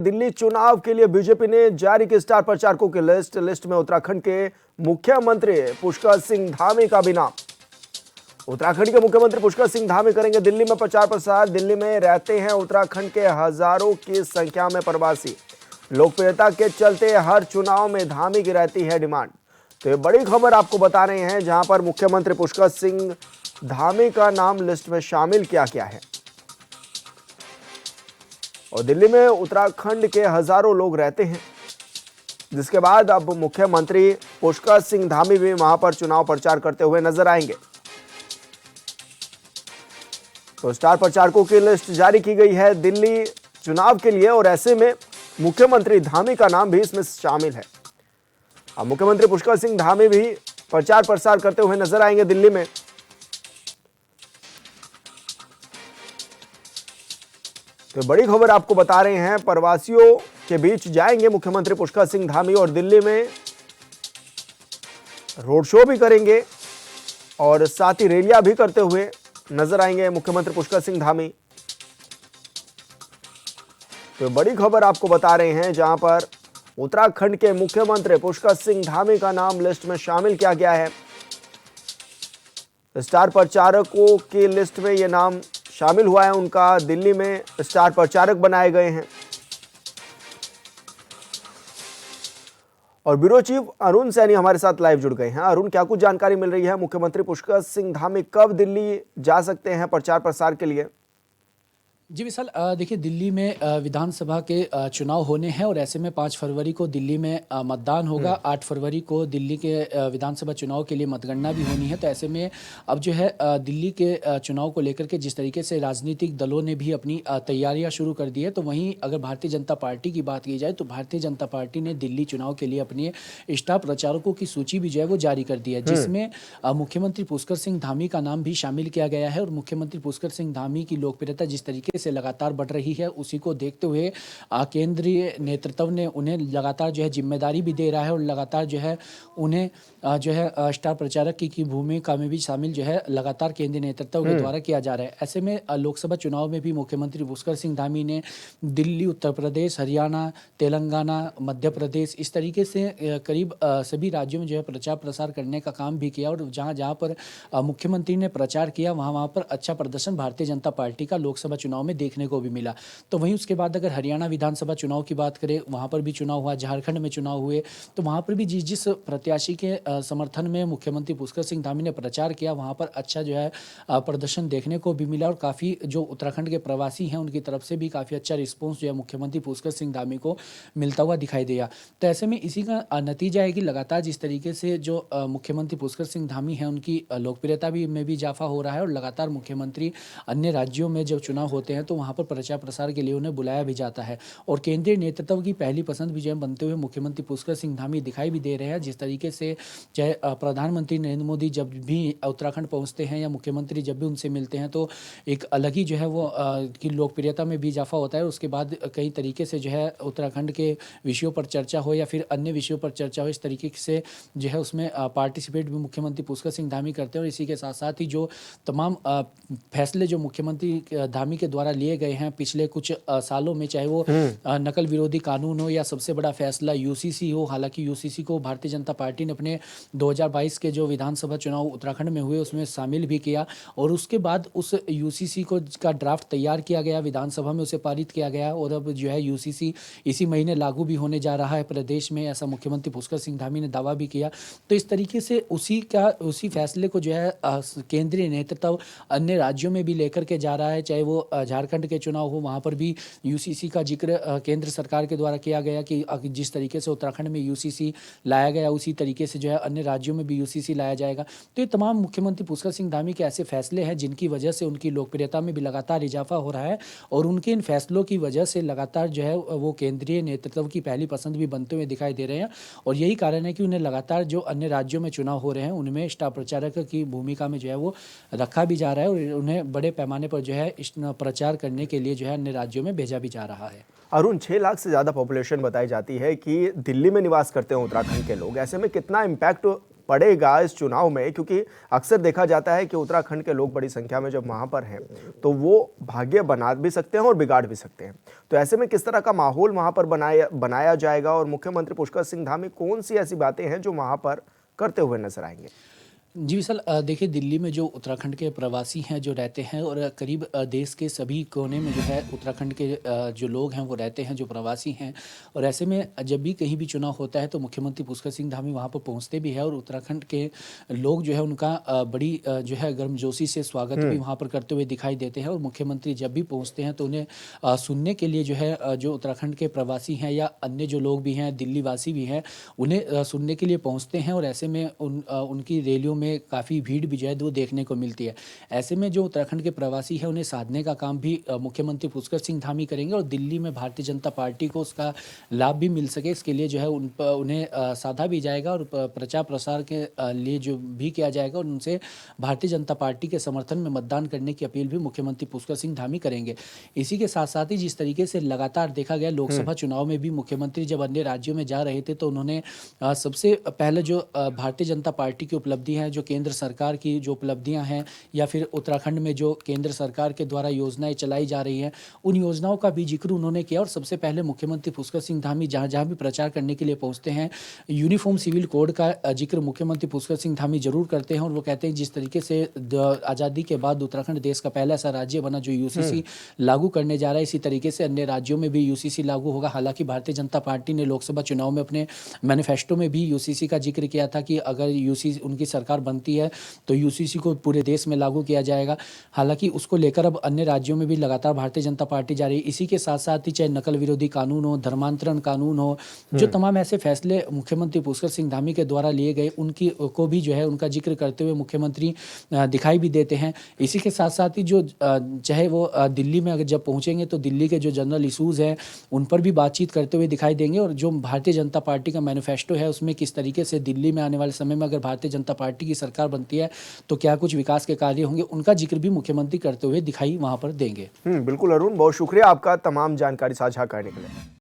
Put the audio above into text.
दिल्ली चुनाव के लिए बीजेपी ने जारी की स्टार प्रचारकों की लिस्ट में उत्तराखंड के मुख्यमंत्री पुष्कर सिंह धामी का भी नाम। उत्तराखंड के मुख्यमंत्री पुष्कर सिंह धामी करेंगे दिल्ली में प्रचार प्रसार। दिल्ली में रहते हैं उत्तराखंड के हजारों की संख्या में प्रवासी। लोकप्रियता के चलते हर चुनाव में धामी की रहती है डिमांड। तो ये बड़ी खबर आपको बता रहे हैं, जहां पर मुख्यमंत्री पुष्कर सिंह धामी का नाम लिस्ट में शामिल किया गया है। और दिल्ली में उत्तराखंड के हजारों लोग रहते हैं, जिसके बाद अब मुख्यमंत्री पुष्कर सिंह धामी भी वहां पर चुनाव प्रचार करते हुए नजर आएंगे। तो स्टार प्रचारकों की लिस्ट जारी की गई है दिल्ली चुनाव के लिए, और ऐसे में मुख्यमंत्री धामी का नाम भी इसमें शामिल है। अब मुख्यमंत्री पुष्कर सिंह धामी भी प्रचार प्रसार करते हुए नजर आएंगे दिल्ली में। तो बड़ी खबर आपको बता रहे हैं, प्रवासियों के बीच जाएंगे मुख्यमंत्री पुष्कर सिंह धामी और दिल्ली में रोड शो भी करेंगे और साथ ही रैलियां भी करते हुए नजर आएंगे मुख्यमंत्री पुष्कर सिंह धामी। तो बड़ी खबर आपको बता रहे हैं, जहां पर उत्तराखंड के मुख्यमंत्री पुष्कर सिंह धामी का नाम लिस्ट में शामिल किया गया है। स्टार प्रचारकों की लिस्ट में यह नाम शामिल हुआ है, उनका दिल्ली में स्टार प्रचारक बनाए गए हैं। और ब्यूरो चीफ अरुण सैनी हमारे साथ लाइव जुड़ गए हैं। अरुण, क्या कुछ जानकारी मिल रही है? मुख्यमंत्री पुष्कर सिंह धामी कब दिल्ली जा सकते हैं प्रचार प्रसार के लिए? जी विशाल, देखिए दिल्ली में विधानसभा के चुनाव होने हैं और ऐसे में 5 फरवरी को दिल्ली में मतदान होगा। 8 फरवरी को दिल्ली के विधानसभा चुनाव के लिए मतगणना भी होनी है। तो ऐसे में अब जो है दिल्ली के चुनाव को लेकर के जिस तरीके से राजनीतिक दलों ने भी अपनी तैयारियां शुरू कर दी है, तो वहीं अगर भारतीय जनता पार्टी की बात की जाए तो भारतीय जनता पार्टी ने दिल्ली चुनाव के लिए अपने स्टार प्रचारकों की सूची भी जो है वो जारी कर दी है, जिसमें मुख्यमंत्री पुष्कर सिंह धामी का नाम भी शामिल किया गया है। और मुख्यमंत्री पुष्कर सिंह धामी की लोकप्रियता जिस तरीके से लगातार बढ़ रही है, उसी को देखते हुए केंद्रीय नेतृत्व ने उन्हें लगातार जो है जिम्मेदारी भी दे रहा है और लगातार जो है उन्हें जो है स्टार प्रचारक की भूमिका में भी शामिल जो है लगातार केंद्रीय नेतृत्व के द्वारा किया जा रहा है। ऐसे में लोकसभा चुनाव में भी मुख्यमंत्री पुष्कर सिंह धामी ने दिल्ली, उत्तर प्रदेश, हरियाणा, तेलंगाना, मध्य प्रदेश, इस तरीके से करीब सभी राज्यों में जो है प्रचार प्रसार करने का काम भी किया। और जहाँ जहाँ पर मुख्यमंत्री ने प्रचार किया वहाँ पर अच्छा प्रदर्शन भारतीय जनता पार्टी का लोकसभा चुनाव में देखने को भी मिला। तो वहीं उसके बाद अगर हरियाणा विधानसभा चुनाव की बात करें, वहाँ पर भी चुनाव हुआ, झारखंड में चुनाव हुए, तो वहाँ पर भी जिस प्रत्याशी के समर्थन में मुख्यमंत्री पुष्कर सिंह धामी ने प्रचार किया, वहाँ पर अच्छा जो है प्रदर्शन देखने को भी मिला। और काफ़ी जो उत्तराखंड के प्रवासी हैं उनकी तरफ से भी काफ़ी अच्छा रिस्पॉन्स जो है मुख्यमंत्री पुष्कर सिंह धामी को मिलता हुआ दिखाई दिया। तो ऐसे में इसी का नतीजा है कि लगातार जिस तरीके से जो मुख्यमंत्री पुष्कर सिंह धामी है उनकी लोकप्रियता भी में भी इजाफा हो रहा है। और लगातार मुख्यमंत्री अन्य राज्यों में जब चुनाव होते हैं तो वहाँ पर प्रचार प्रसार के लिए उन्हें बुलाया भी जाता है। और केंद्रीय नेतृत्व की पहली पसंद भी जो है बनते हुए मुख्यमंत्री पुष्कर सिंह धामी दिखाई भी दे रहे हैं। जिस तरीके से चाहे प्रधानमंत्री नरेंद्र मोदी जब भी उत्तराखंड पहुंचते हैं या मुख्यमंत्री जब भी उनसे मिलते हैं तो एक अलग ही जो है वो की लोकप्रियता में भी इजाफा होता है। उसके बाद कई तरीके से जो है उत्तराखंड के विषयों पर चर्चा हो या फिर अन्य विषयों पर चर्चा हो, इस तरीके से जो है उसमें पार्टिसिपेट भी मुख्यमंत्री पुष्कर सिंह धामी करते हैं। और इसी के साथ साथ ही जो तमाम फैसले जो मुख्यमंत्री धामी के द्वारा लिए गए हैं पिछले कुछ सालों में, चाहे वो नकल विरोधी कानून हो या सबसे बड़ा फैसला यूसीसी हो। हालांकि यूसीसी को भारतीय जनता पार्टी ने अपने 2022 के जो विधानसभा चुनाव उत्तराखंड में हुए उसमें शामिल भी किया और उसके बाद उस यूसीसी को का ड्राफ्ट तैयार किया गया, विधानसभा में उसे पारित किया गया और अब जो है यूसीसी इसी महीने लागू भी होने जा रहा है प्रदेश में, ऐसा मुख्यमंत्री पुष्कर सिंह धामी ने दावा भी किया। तो इस तरीके से उसी फैसले को जो है केंद्रीय नेतृत्व अन्य राज्यों में भी लेकर के जा रहा है। चाहे वो झारखंड के चुनाव हो, वहाँ पर भी यूसीसी का जिक्र केंद्र सरकार के द्वारा किया गया कि जिस तरीके से उत्तराखंड में यूसीसी लाया गया उसी तरीके से जो है अन्य राज्यों में भी यूसीसी लाया जाएगा। तो ये तमाम मुख्यमंत्री पुष्कर सिंह धामी के ऐसे फैसले हैं जिनकी वजह से उनकी लोकप्रियता में भी लगातार इजाफा हो रहा है और उनके इन फैसलों की वजह से लगातार जो है वो केंद्रीय नेतृत्व की पहली पसंद भी बनते हुए दिखाई दे रहे हैं। और यही कारण है कि उन्हें लगातार जो अन्य राज्यों में चुनाव हो रहे हैं उनमें स्टार प्रचारक की भूमिका में जो है वो रखा भी जा रहा है और उन्हें बड़े पैमाने पर जो है प्रचार करने के लिए जो है अन्य राज्यों में भेजा भी जा रहा है। अरुण, 6 लाख से ज़्यादा पॉपुलेशन बताई जाती है कि दिल्ली में निवास करते हैं उत्तराखंड के लोग। ऐसे में कितना इम्पैक्ट पड़ेगा इस चुनाव में, क्योंकि अक्सर देखा जाता है कि उत्तराखंड के लोग बड़ी संख्या में जब वहां पर हैं तो वो भाग्य बना भी सकते हैं और बिगाड़ भी सकते हैं। तो ऐसे में किस तरह का माहौल वहां पर बनाया जाएगा और मुख्यमंत्री पुष्कर सिंह धामी कौन सी ऐसी बातें हैं जो वहां पर करते हुए नजर आएंगे? जी विशाल, देखिए दिल्ली में जो उत्तराखंड के प्रवासी हैं जो रहते हैं, और करीब देश के सभी कोने में जो है उत्तराखंड के जो लोग हैं वो रहते हैं, जो प्रवासी हैं। और ऐसे में जब भी कहीं भी चुनाव होता है तो मुख्यमंत्री पुष्कर सिंह धामी वहाँ पर पहुँचते भी है, और उत्तराखंड के लोग जो है उनका बड़ी जो है गर्मजोशी से स्वागत भी वहाँ पर करते हुए दिखाई देते हैं। और मुख्यमंत्री जब भी पहुँचते हैं तो उन्हें सुनने के लिए जो है जो उत्तराखंड के प्रवासी हैं या अन्य जो लोग भी हैं, दिल्ली वासी भी हैं, उन्हें सुनने के लिए पहुँचते हैं। और ऐसे में उनकी रैलियों में काफ़ी भीड़ भी जो है वो देखने को मिलती है। ऐसे में जो उत्तराखंड के प्रवासी हैं उन्हें साधने का काम भी मुख्यमंत्री पुष्कर सिंह धामी करेंगे, और दिल्ली में भारतीय जनता पार्टी को उसका लाभ भी मिल सके इसके लिए जो है उन्हें साधा भी जाएगा, और प्रचार प्रसार के लिए जो भी किया जाएगा और उनसे भारतीय जनता पार्टी के समर्थन में मतदान करने की अपील भी मुख्यमंत्री पुष्कर सिंह धामी करेंगे। इसी के साथ साथ ही जिस तरीके से लगातार देखा गया लोकसभा चुनाव में भी मुख्यमंत्री जब अन्य राज्यों में जा रहे थे तो उन्होंने सबसे पहले जो भारतीय जनता पार्टी की उपलब्धि है, जो केंद्र सरकार की जो उपलब्धियां हैं, या फिर उत्तराखंड में जो केंद्र सरकार के द्वारा योजनाएं चलाई जा रही हैं, उन योजनाओं का भी जिक्र उन्होंने किया। और सबसे पहले मुख्यमंत्री पुष्कर सिंह धामी जहां जहां भी प्रचार करने के लिए पहुंचते हैं, यूनिफॉर्म सिविल कोड का जिक्र मुख्यमंत्री पुष्कर सिंह धामी जरूर करते हैं। और वो कहते हैं जिस तरीके से आज़ादी के बाद उत्तराखंड देश का पहला ऐसा राज्य बना जो यूसीसी लागू करने जा रहा है, इसी तरीके से अन्य राज्यों में भी यूसीसी लागू होगा। हालांकि भारतीय जनता पार्टी ने लोकसभा चुनाव में अपने मैनिफेस्टो में भी यूसीसी का जिक्र किया था कि अगर यूसीसी उनकी सरकार बनती है तो यूसीसी को पूरे देश में लागू किया जाएगा। हालांकि उसको लेकर अब अन्य राज्यों में भी लगातार भारतीय जनता पार्टी जा रही है। इसी के साथ साथ ही चाहे नकल विरोधी कानून हो, धर्मांतरण कानून हो, जो तमाम ऐसे फैसले मुख्यमंत्री पुष्कर सिंह धामी के द्वारा लिए गए उनकी को भी जो है उनका जिक्र करते हुए मुख्यमंत्री दिखाई भी देते हैं। इसी के साथ साथ ही जो चाहे वो दिल्ली में अगर जब पहुंचेंगे तो दिल्ली के जो जनरल इशूज़ हैं उन पर भी बातचीत करते हुए दिखाई देंगे, और जो भारतीय जनता पार्टी का मैनिफेस्टो है उसमें किस तरीके से दिल्ली में आने वाले समय में अगर भारतीय जनता पार्टी की सरकार बनती है तो क्या कुछ विकास के कार्य होंगे, उनका जिक्र भी मुख्यमंत्री करते हुए दिखाई वहां पर देंगे। बिल्कुल अरुण, बहुत शुक्रिया आपका तमाम जानकारी साझा करने के लिए।